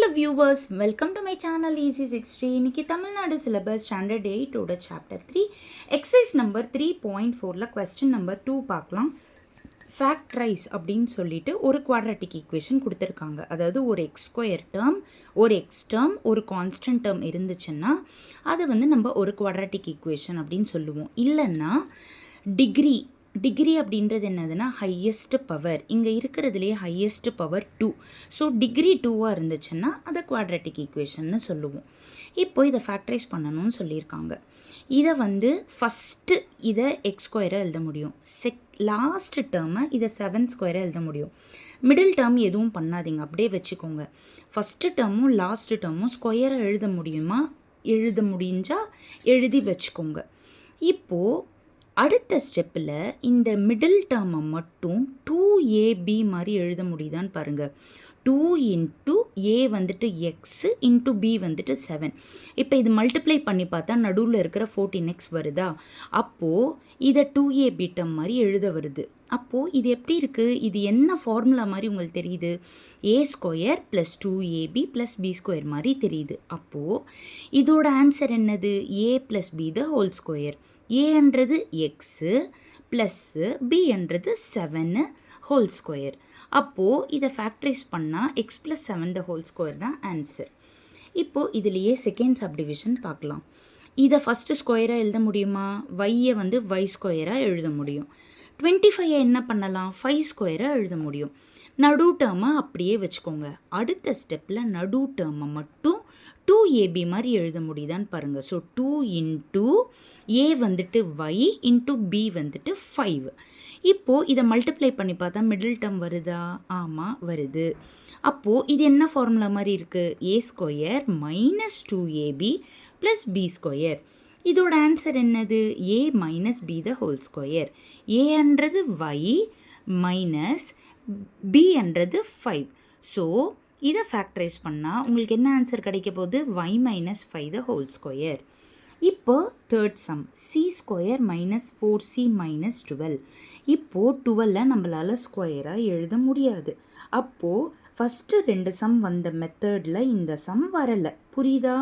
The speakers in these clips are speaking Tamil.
Hello viewers, welcome to my channel Easy 60. இன்னைக்கு தமிழ்நாடு சிலபஸ் ஸ்டாண்டர்ட் 8 ஓட சாப்டர் 3 எக்ஸசைஸ் நம்பர் 3.4ல கொஸ்டின் நம்பர் 2 பார்க்கலாம். ஃபேக்டரைஸ் அப்படின்னு சொல்லிட்டு ஒரு குவாட்ராட்டிக் ஈக்குவேஷன் கொடுத்துருக்காங்க. அதாவது ஒரு எக்ஸ் ஸ்கொயர் டேர்ம், ஒரு எக்ஸ் டேர்ம், ஒரு கான்ஸ்டன்ட் டேர்ம் இருந்துச்சுன்னா அதை நம்ம ஒரு குவாட்ராட்டிக் ஈக்குவேஷன் அப்படின்னு சொல்லுவோம். இல்லைன்னா டிகிரி அப்படின்றது என்னதுன்னா ஹையஸ்ட் பவர். இங்கே இருக்கிறதுலேயே ஹையஸ்ட் பவர் 2. ஸோ டிகிரி 2வாக இருந்துச்சுன்னா அதை குவாட்ராட்டிக் ஈக்குவேஷன்னு சொல்லுவோம். இப்போ இதை ஃபேக்டரைஸ் பண்ணணும்னு சொல்லியிருக்காங்க. இதை ஃபஸ்ட்டு இதை எக்ஸ் ஸ்கொயராக எழுத முடியும். லாஸ்ட் டேர்மை இதை 7 ஸ்கொயராக எழுத முடியும். மிடில் டேர்ம் எதுவும் பண்ணாதீங்க, அப்படியே வச்சுக்கோங்க. ஃபஸ்ட்டு டேர்மும் லாஸ்ட் டேர்மும் ஸ்கொயராக எழுத முடிஞ்சால் எழுதி வச்சுக்கோங்க. இப்போது அடுத்த ஸ்டெப்பில் இந்த மிடில் டேர்மை மட்டும் 2ab மாதிரி எழுத முடியுதான்னு பாருங்கள். 2 into a x into b 7. இப்போ இது மல்டிப்ளை பண்ணி பார்த்தா நடுவில் இருக்கிற 14x வருதா? அப்போது இதை 2ab டேர்ம் மாதிரி எழுத வருது. அப்போது இது எப்படி இருக்குது? இது என்ன ஃபார்முலா மாதிரி உங்களுக்கு தெரியுது? a square plus 2ab plus b square மாதிரி தெரியுது. அப்போது இதோட ஆன்சர் என்னது? a ப்ளஸ் b த ஹோல் ஸ்கொயர். ஏன்றது எக்ஸு ப்ளஸ்ஸு பின்றது 7 ஹோல் ஸ்கொயர். அப்போது இதை ஃபேக்டரைஸ் பண்ணால் X plus 7 the whole square தான் ஆன்சர். இப்போது இதுலேயே செகண்ட் சப்டிவிஷன் பார்க்கலாம். இதை ஃபஸ்ட்டு ஸ்கொயராக எழுத முடியுமா? வையை y ஸ்கொயராக எழுத முடியும். 25 என்ன பண்ணலாம்? 5 ஸ்கொயராக எழுத முடியும். நடு டேர்மை அப்படியே வச்சுக்கோங்க. அடுத்த ஸ்டெப்பில் நடு டேர்மை மட்டும் 2ab மாதிரி எழுத முடியுதான்னு பாருங்கள். So 2 into a y into b 5. இப்போது இதை மல்டிப்ளை பண்ணி பார்த்தா மிடில் டேர்ம் வருதா? ஆமாம், வருது. அப்போது இது என்ன ஃபார்முலா மாதிரி இருக்குது? a square minus 2ab plus b square. இதோட ஆன்சர் என்னது? a minus b the whole square. ஏன்றது y மைனஸ் bன்றது 5. ஸோ இதை ஃபேக்டரைஸ் பண்ணால் உங்களுக்கு என்ன ஆன்சர் கிடைக்க போகுது? y minus 5 the whole square. இப்போ third sum C square minus 4c minus 12. இப்போது 12 நம்மளால் ஸ்கொயராக எழுத முடியாது. அப்போது ஃபஸ்ட்டு 2 சம் வந்த மெத்தடில் இந்த சம் வரலை. புரியுதா?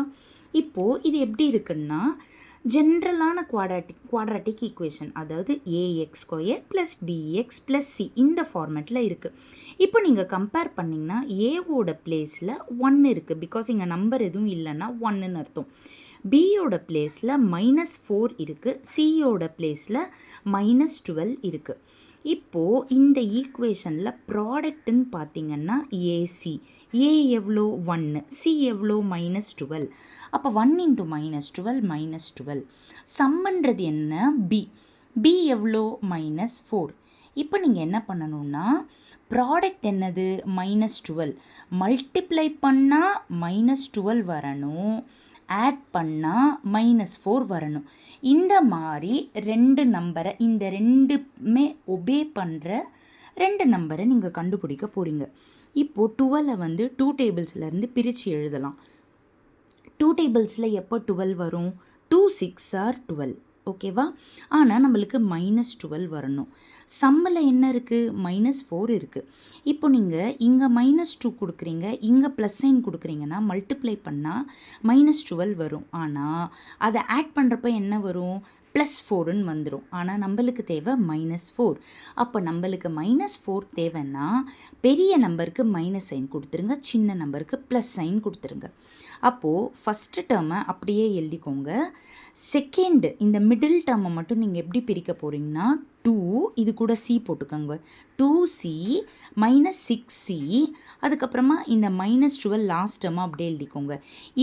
இப்போது இது எப்படி இருக்குன்னா ஜென்ரலான குவாட்ராட்டிக் ஈக்குவேஷன், அதாவது a x square plus b x plus C இந்த ஃபார்மேட்டில் இருக்குது. இப்போ நீங்கள் கம்பேர் பண்ணிங்கன்னா ஏவோட பிளேஸில் 1 இருக்குது. பிகாஸ் இங்கே நம்பர் எதுவும் இல்லைன்னா 1ன்னு அர்த்தம். பியோட பிளேஸில் -4 இருக்குது. சியோட பிளேஸில் -12 இருக்குது. இப்போது இந்த ஈக்குவேஷனில் ப்ராடக்ட்டுன்னு பார்த்தீங்கன்னா ஏசி. ஏ எவ்வளோ? 1. சி எவ்வளோ? -12. அப்போ 1 இன்ட்டு -12 -12. சம்மன்றது என்ன? பி எவ்வளோ? -4. இப்போ நீங்கள் என்ன பண்ணணும்னா ப்ராடக்ட் என்னது? -12. மல்டிப்ளை பண்ணால் -12 வரணும், ஆட் பண்ணால் -4 வரணும். இந்த மாதிரி 2 நம்பரை, இந்த ரெண்டுமே ஒபே பண்ணுற 2 நம்பரை நீங்கள் கண்டுபிடிக்க போகிறீங்க. இப்போது 12 2 டேபிள்ஸ்லேருந்து பிரித்து எழுதலாம். 2 டேபிள்ஸில் எப்போ 12 வரும்? 2 6 ஆர் 12. ஓகேவா? ஆனால் நம்மளுக்கு -12 வரணும். சம்மில் என்ன இருக்குது? -4 இருக்குது. இப்போ நீங்கள் இங்கே -2 கொடுக்குறீங்க, இங்கே ப்ளஸ் சைன் கொடுக்குறீங்கன்னா மல்டிப்ளை பண்ணால் -12 வரும். ஆனால் அதை ஆட் பண்ணுறப்ப என்ன வரும்? +4ன்னு வந்துடும். ஆனால் நம்மளுக்கு தேவை -4. அப்போ நம்மளுக்கு -4 தேவைன்னா பெரிய நம்பருக்கு மைனஸ் சைன் கொடுத்துருங்க, சின்ன நம்பருக்கு ப்ளஸ் சைன் கொடுத்துருங்க. அப்போது ஃபஸ்ட்டு டேர்மை அப்படியே எழுதிக்கோங்க. செகண்டு இந்த மிடில் டேர்மை மட்டும் நீங்கள் எப்படி பிரிக்க போகிறீங்கன்னா 2, இது கூட சி போட்டுக்கோங்க. 2c -6c, அதுக்கப்புறமா இந்த -12 லாஸ்ட் டேர்மாக அப்படியே எழுதிக்கோங்க.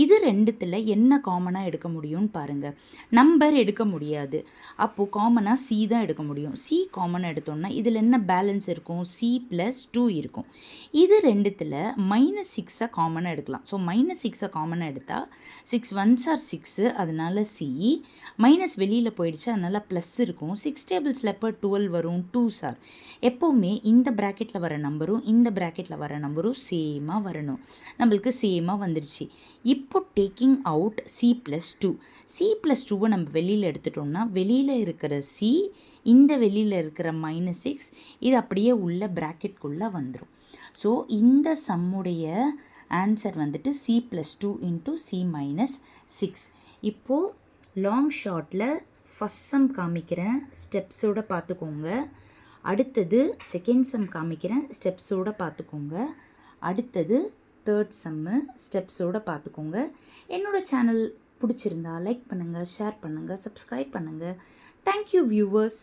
இது ரெண்டுத்தில் என்ன காமனாக எடுக்க முடியும்னு பாருங்கள். நம்பர் எடுக்க முடியாது. அப்போது காமனாக சி தான் எடுக்க முடியும். சி காமனாக எடுத்தோம்னா இதில் என்ன பேலன்ஸ் இருக்கும்? c + 2 இருக்கும். இது ரெண்டுத்தில் -6 காமனாக எடுக்கலாம். ஸோ -6 காமனாக எடுத்தால் 6 1s are 6, அதனால சி. மைனஸ் வெளியில் போயிடுச்சு, அதனால் ப்ளஸ் இருக்கும். 6 டேபிள்ஸில் எப்போ 12 வரும்? 2s are. எப்போவுமே இந்த ப்ராக்கெட்டில் வர நம்பரும் இந்த ப்ராக்கெட்டில் வர நம்பரும் சேமாக வரணும். நம்மளுக்கு சேமாக வந்துடுச்சு. இப்போ டேக்கிங் அவுட் c + 2. c + 2வை நம்ம வெளியில் எடுத்துட்டோம்னா வெளியில் இருக்கிற c, இந்த வெளியில் இருக்கிற -6, இது அப்படியே உள்ள ப்ராக்கெட்குள்ளே வந்துடும். ஸோ இந்த சம்முடைய ஆன்சர் வந்துட்டு C+2 இன்ட்டு C-6. இப்போது லாங் ஷார்ட்டில் ஃபஸ்ட் சம் காமிக்கிறேன், ஸ்டெப்ஸோடு பார்த்துக்கோங்க. அடுத்தது செகண்ட் சம் காமிக்கிறேன், ஸ்டெப்ஸோடு பார்த்துக்கோங்க. அடுத்தது தேர்ட் சம்மு, ஸ்டெப்ஸோடு பார்த்துக்கோங்க. என்னோடய சேனல் பிடிச்சிருந்தா லைக் பண்ணுங்கள், ஷேர் பண்ணுங்கள், சப்ஸ்கிரைப் பண்ணுங்கள். Thank you viewers.